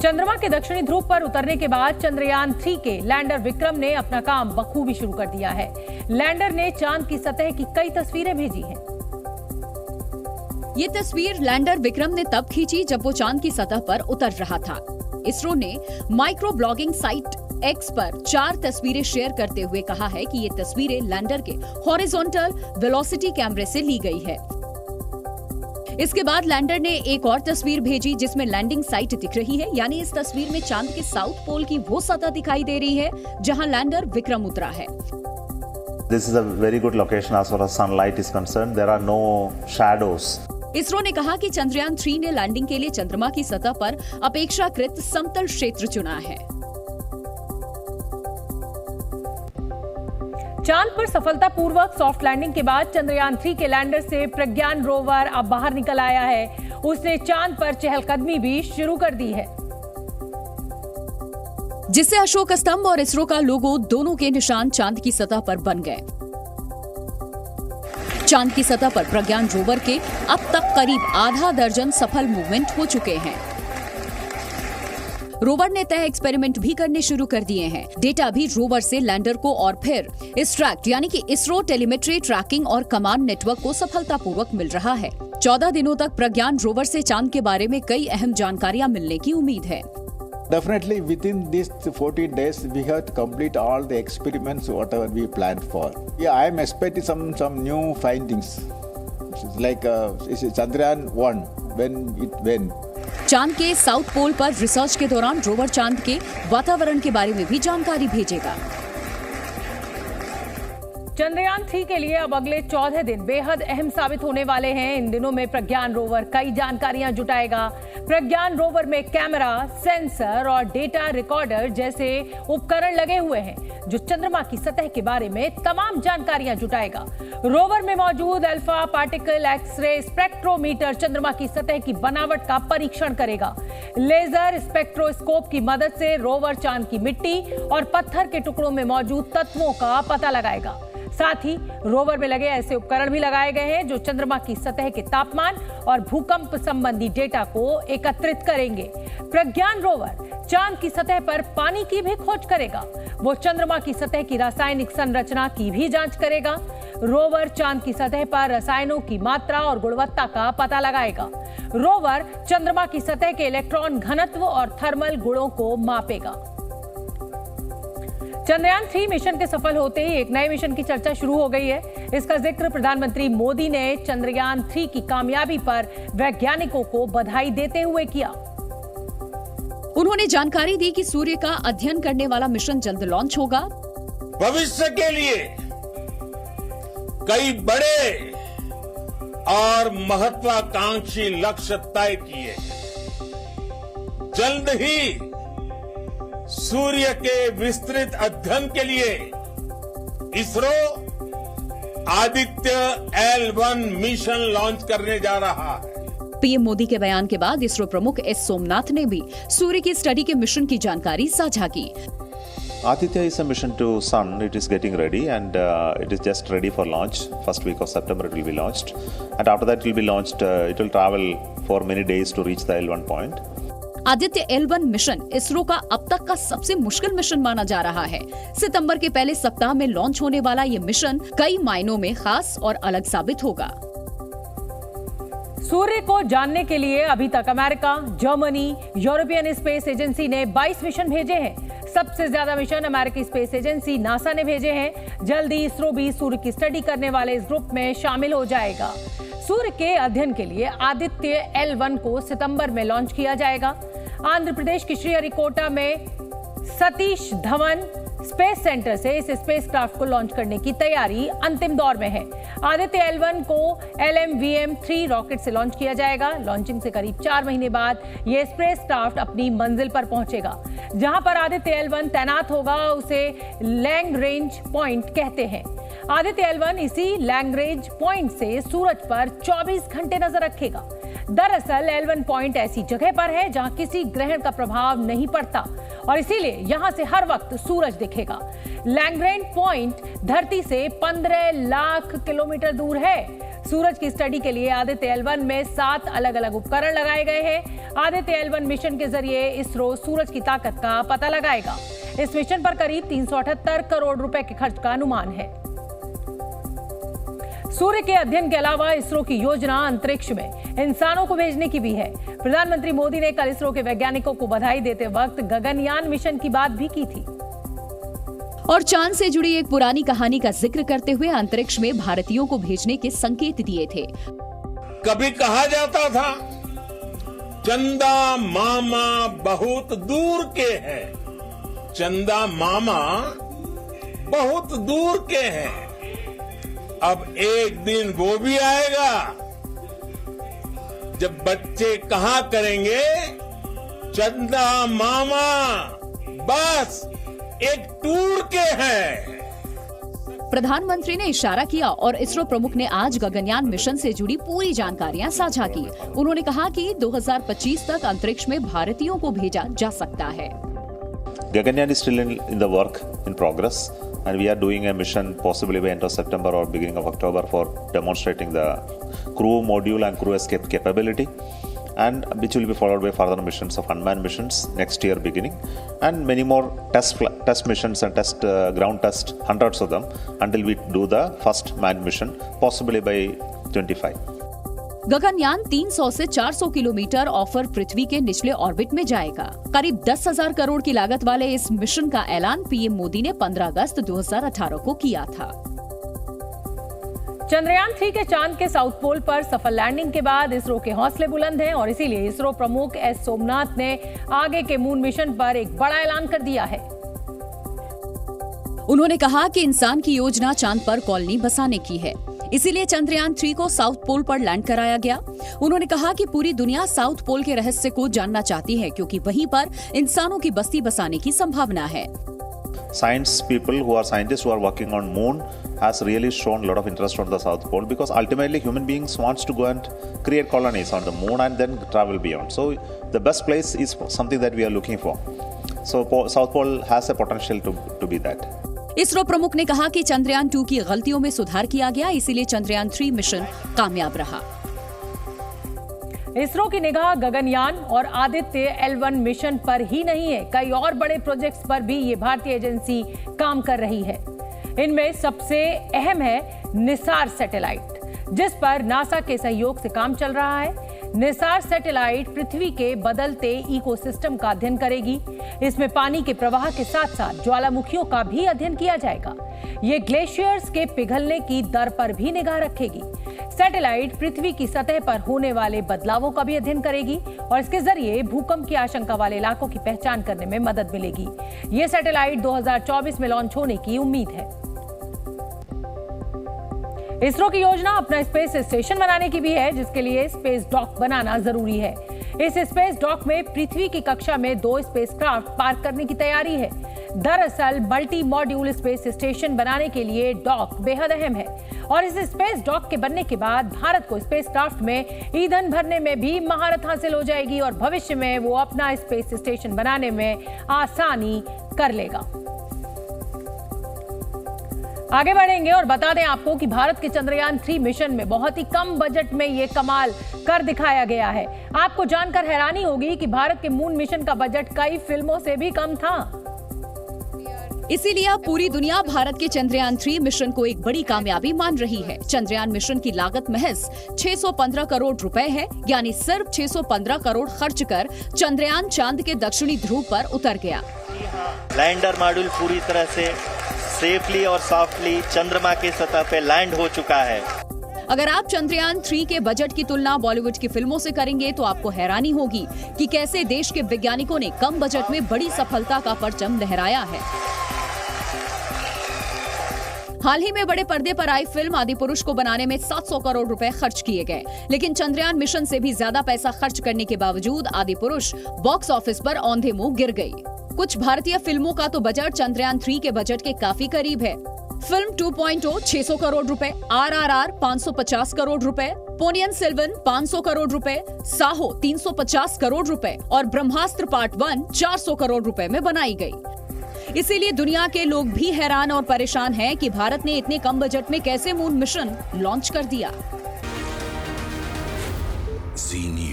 चंद्रमा के दक्षिणी ध्रुव पर उतरने के बाद चंद्रयान 3 के लैंडर विक्रम ने अपना काम बखूबी शुरू कर दिया है। लैंडर ने चांद की सतह की कई तस्वीरें भेजी हैं। ये तस्वीर लैंडर विक्रम ने तब खींची जब वो चांद की सतह पर उतर रहा था। इसरो ने माइक्रो ब्लॉगिंग साइट एक्स पर 4 तस्वीरें शेयर करते हुए कहा है कि ये तस्वीरें लैंडर के हॉरिजॉन्टल वेलोसिटी कैमरे से ली गई है। इसके बाद लैंडर ने एक और तस्वीर भेजी जिसमें लैंडिंग साइट दिख रही है, यानी इस तस्वीर में चांद के साउथ पोल की वो सतह दिखाई दे रही है जहां लैंडर विक्रम उतरा है। This is a very good location as far as sunlight is concerned. There are no shadows. ISRO ने कहा कि चंद्रयान 3 ने लैंडिंग के लिए चंद्रमा की सतह पर अपेक्षाकृत समतल क्षेत्र चुना है। चांद पर सफलतापूर्वक सॉफ्ट लैंडिंग के बाद चंद्रयान 3 के लैंडर से प्रज्ञान रोवर अब बाहर निकल आया है। उसने चांद पर चहलकदमी भी शुरू कर दी है, जिससे अशोक स्तंभ और इसरो का लोगो दोनों के निशान चांद की सतह पर बन गए। चांद की सतह पर प्रज्ञान रोवर के अब तक करीब आधा दर्जन सफल मूवमेंट हो चुके हैं। रोवर ने तय एक्सपेरिमेंट भी करने शुरू कर दिए हैं। डेटा भी रोवर से लैंडर को और फिर इस्ट्रैक्ट यानी कि इसरो टेलीमेट्री ट्रैकिंग और कमांड नेटवर्क को सफलतापूर्वक मिल रहा है। 14 दिनों तक प्रज्ञान रोवर से चांद के बारे में कई अहम जानकारियां मिलने की उम्मीद है। Definitely within these 14 days we have to complete all the experiments whatever we planned for. Yeah, I am expecting some new findings. Like Chandrayaan 1 when it went. चांद के साउथ पोल पर रिसर्च के दौरान रोवर चांद के वातावरण के बारे में भी जानकारी भेजेगा। चंद्रयान 3 के लिए अब अगले 14 दिन बेहद अहम साबित होने वाले हैं। इन दिनों में प्रज्ञान रोवर कई जानकारियां जुटाएगा। प्रज्ञान रोवर में कैमरा, सेंसर और डेटा रिकॉर्डर जैसे उपकरण लगे हुए हैं जो चंद्रमा की सतह के बारे में तमाम जानकारियां जुटाएगा। रोवर में मौजूद अल्फा पार्टिकल एक्सरे स्पेक्ट्रोमीटर चंद्रमा की सतह की बनावट का परीक्षण करेगा। लेजर स्पेक्ट्रोस्कोप की मदद से रोवर चांद की मिट्टी और पत्थर के टुकड़ों में मौजूद तत्वों का पता लगाएगा। साथ ही रोवर में लगे ऐसे उपकरण भी लगाए गए हैं जो चंद्रमा की सतह के तापमान और भूकंप संबंधी डेटा को एकत्रित करेंगे। प्रज्ञान रोवर चांद की सतह पर पानी की भी खोज करेगा। वो चंद्रमा की सतह की रासायनिक संरचना की भी जांच करेगा। रोवर चांद की सतह पर रसायनों की मात्रा और गुणवत्ता का पता लगाएगा। रोवर चंद्रमा की सतह के इलेक्ट्रॉन घनत्व और थर्मल गुणों को मापेगा। चंद्रयान 3 मिशन के सफल होते ही एक नए मिशन की चर्चा शुरू हो गई है। इसका जिक्र प्रधानमंत्री मोदी ने चंद्रयान 3 की कामयाबी पर वैज्ञानिकों को बधाई देते हुए किया। उन्होंने जानकारी दी कि सूर्य का अध्ययन करने वाला मिशन जल्द लॉन्च होगा। भविष्य के लिए कई बड़े और महत्वाकांक्षी लक्ष्य तय किए। जल्द ही सूर्य के विस्तृत अध्ययन के लिए ISRO Aditya L1 mission launch करने जा रहा है। पीएम मोदी के बयान के बाद इसरो प्रमुख एस सोमनाथ ने भी सूर्य की स्टडी के मिशन की जानकारी साझा की। Aditya is a mission to Sun. It is getting ready and it is just ready for launch. First week of September it will be launched, and after that it will be launched. It will travel for many days to reach the L1 point. Aditya L1 mission ISRO का अब तक का सबसे मुश्किल mission माना जा रहा है। सितंबर के पहले सप्ताह में लॉन्च होने वाला ये मिशन कई मायनों में खास और अलग साबित होगा। सूर्य को जानने के लिए अभी तक America, Germany, European space agency ने 22 मिशन भेजे हैं। सबसे ज्यादा मिशन अमेरिकी स्पेस एजेंसी नासा ने भेजे हैं। जल्दी इसरो भी सूर्य की स्टडी करने वाले इस ग्रुप में शामिल हो जाएगा। सूर्य के अध्ययन के लिए आदित्य L1 को सितंबर में लॉन्च किया जाएगा। आंध्र प्रदेश की श्रीहरिकोटा में सतीश धवन स्पेस सेंटर से इस स्पेसक्राफ्ट को लॉन्च करने की तैयारी अंतिम दौर में है। आदित्य L1 को LMVM-3 रॉकेट से लॉन्च किया जाएगा। लॉन्चिंग से करीब 4 महीने बाद यह स्पेसक्राफ्ट अपनी मंजिल पर पहुंचेगा। जहां पर आदित्य L1 तैनात होगा उसे लैग्रेंज पॉइंट कहते हैं। आदित्य L1 इसी लैग्रेंज पॉइंट से सूरज पर 24 घंटे नजर रखेगा। दरअसल L1 पॉइंट ऐसी जगह पर है जहां किसी ग्रहण का प्रभाव नहीं पड़ता और इसीलिए यहां से हर वक्त सूरज दिखेगा। लैग्रेंज पॉइंट धरती से 15 लाख किलोमीटर दूर है। सूरज की स्टडी के लिए आदित्य L1 में 7 अलग अलग उपकरण लगाए गए हैं। आदित्य L1 मिशन के जरिए इसरो सूरज की ताकत का पता लगाएगा। इस मिशन पर करीब 378 करोड़ रुपए के खर्च का अनुमान है। सूर्य के अध्ययन के अलावा इसरो की योजना अंतरिक्ष में इंसानों को भेजने की भी है। प्रधानमंत्री मोदी ने कल इसरो के वैज्ञानिकों को बधाई देते वक्त गगनयान मिशन की बात भी की थी और चांद से जुड़ी एक पुरानी कहानी का जिक्र करते हुए अंतरिक्ष में भारतीयों को भेजने के संकेत दिए थे। कभी कहा जाता था चंदा मामा बहुत दूर के हैं, चंदा मामा बहुत दूर के हैं। अब एक दिन वो भी आएगा जब बच्चे कहा करेंगे चंदा मामा बस एक टूर के हैं। प्रधानमंत्री ने इशारा किया और इसरो प्रमुख ने आज गगनयान मिशन से जुड़ी पूरी जानकारियां साझा की। उन्होंने कहा कि 2025 तक अंतरिक्ष में भारतीयों को भेजा जा सकता है। Gaganyaan is still in the work in progress, and we are doing a mission possibly by end of September or beginning of October for demonstrating the crew module and crew escape capability, and which will be followed by further missions of unmanned missions next year beginning, and many more test missions and ground test, hundreds of them, until we do the first manned mission possibly by 25. Gaganyaan 300 से 400 kilometre offer पृथ्वी के निचले orbit में जाएगा। करीब 10,000 करोड़ की लागत वाले इस मिशन का ऐलान पीएम मोदी ने 15 अगस्त 2018 को किया था। चंद्रयान 3 के चांद के साउथ पोल पर सफल लैंडिंग के बाद इसरो के हौसले बुलंद हैं और इसीलिए इसरो प्रमुख एस सोमनाथ ने आगे के मून मिशन पर एक बड़ा ऐलान कर दिया है। उन्होंने कहा कि इंसान की योजना चांद पर कॉलोनी बसाने की है, इसीलिए चंद्रयान 3 को साउथ पोल पर लैंड कराया गया। उन्होंने कहा कि पूरी दुनिया साउथ पोल के रहस्य को जानना चाहती है क्योंकि वहीं पर इंसानों की बस्ती बसाने की संभावना है। Science people who are scientists who are working on moon has really shown a lot of interest on the south pole because ultimately human beings wants to go and create colonies on the moon and then travel beyond. So the best place is something that we are looking for. So south pole has a potential to be that. ISRO प्रमुख ने कहा कि चंद्रयान 2 की गलतियों में सुधार किया गया, इसीलिए चंद्रयान 3 मिशन कामयाब रहा। इसरो की निगाह गगनयान और आदित्य L1 मिशन पर ही नहीं है, कई और बड़े प्रोजेक्ट्स पर भी ये भारतीय एजेंसी काम कर रही है। इनमें सबसे अहम है निसार सैटेलाइट, जिस पर नासा के सहयोग से काम चल रहा है। निसार सैटेलाइट पृथ्वी के बदलते इकोसिस्टम का अध्ययन करेगी। इसमें पानी के प्रवाह के साथ साथ ज्वालामुखियों का भी अध्ययन किया जाएगा। ये ग्लेशियर्स के पिघलने की दर पर भी निगाह रखेगी। सैटेलाइट पृथ्वी की सतह पर होने वाले बदलावों का भी अध्ययन करेगी और इसके जरिए भूकंप की आशंका वाले इलाकों की पहचान करने में मदद मिलेगी। ये सैटेलाइट 2024 में लॉन्च होने की उम्मीद है। इसरो की योजना अपना स्पेस स्टेशन बनाने की भी है, जिसके लिए स्पेस डॉक बनाना जरूरी है। इस स्पेस डॉक में पृथ्वी की कक्षा में 2 स्पेसक्राफ्ट पार्क करने की तैयारी है। दरअसल मल्टी मॉड्यूल स्पेस स्टेशन बनाने के लिए डॉक बेहद अहम है और इस स्पेस डॉक के बनने के बाद भारत को स्पेसक्राफ्ट में ईंधन भरने में भी महारत हासिल हो जाएगी और भविष्य में वो अपना स्पेस स्टेशन बनाने में आसानी कर लेगा। आगे बढ़ेंगे और बता दें आपको कि भारत के चंद्रयान 3 मिशन में बहुत ही कम बजट में ये कमाल कर दिखाया गया है। आपको जानकर हैरानी होगी कि भारत के मून मिशन का बजट कई फिल्मों से भी कम था। इसीलिए अब पूरी दुनिया भारत के चंद्रयान 3 मिशन को एक बड़ी कामयाबी मान रही है। चंद्रयान मिशन की लागत महज 615 करोड़ रुपए है, यानी सिर्फ 615 करोड़ खर्च कर चंद्रयान चांद के दक्षिणी ध्रुव पर उतर गया। लैंडर मॉड्यूल पूरी तरह से सेफली और सॉफ्टली चंद्रमा की सतह पे लैंड हो चुका है। अगर आप चंद्रयान 3 के बजट की तुलना बॉलीवुड की फिल्मों से करेंगे तो आपको हैरानी होगी कि कैसे देश के वैज्ञानिकों ने कम बजट में बड़ी सफलता का परचम लहराया है। हाल ही में बड़े पर्दे पर आई फिल्म आदिपुरुष को बनाने में 700 करोड़ रुपए खर्च किए गए, लेकिन चंद्रयान मिशन से भी ज्यादा पैसा खर्च करने के बावजूद आदिपुरुष बॉक्स ऑफिस पर औंधे मुंह गिर गई। कुछ भारतीय फिल्मों का तो बजट चंद्रयान 3 के बजट के काफी करीब है। फिल्म 2.0 600 करोड़ रुपए, RRR 550 करोड़ रुपए, पोनियन सेल्वन 500 करोड़ रुपए, साहो 350 करोड़ रुपए और ब्रह्मास्त्र पार्ट 1 400 करोड़ रुपए में बनाई गई। इसीलिए दुनिया के लोग भी हैरान और परेशान हैं कि भारत ने इतने कम बजट में कैसे मून मिशन लॉन्च कर दिया। जी न्यूज।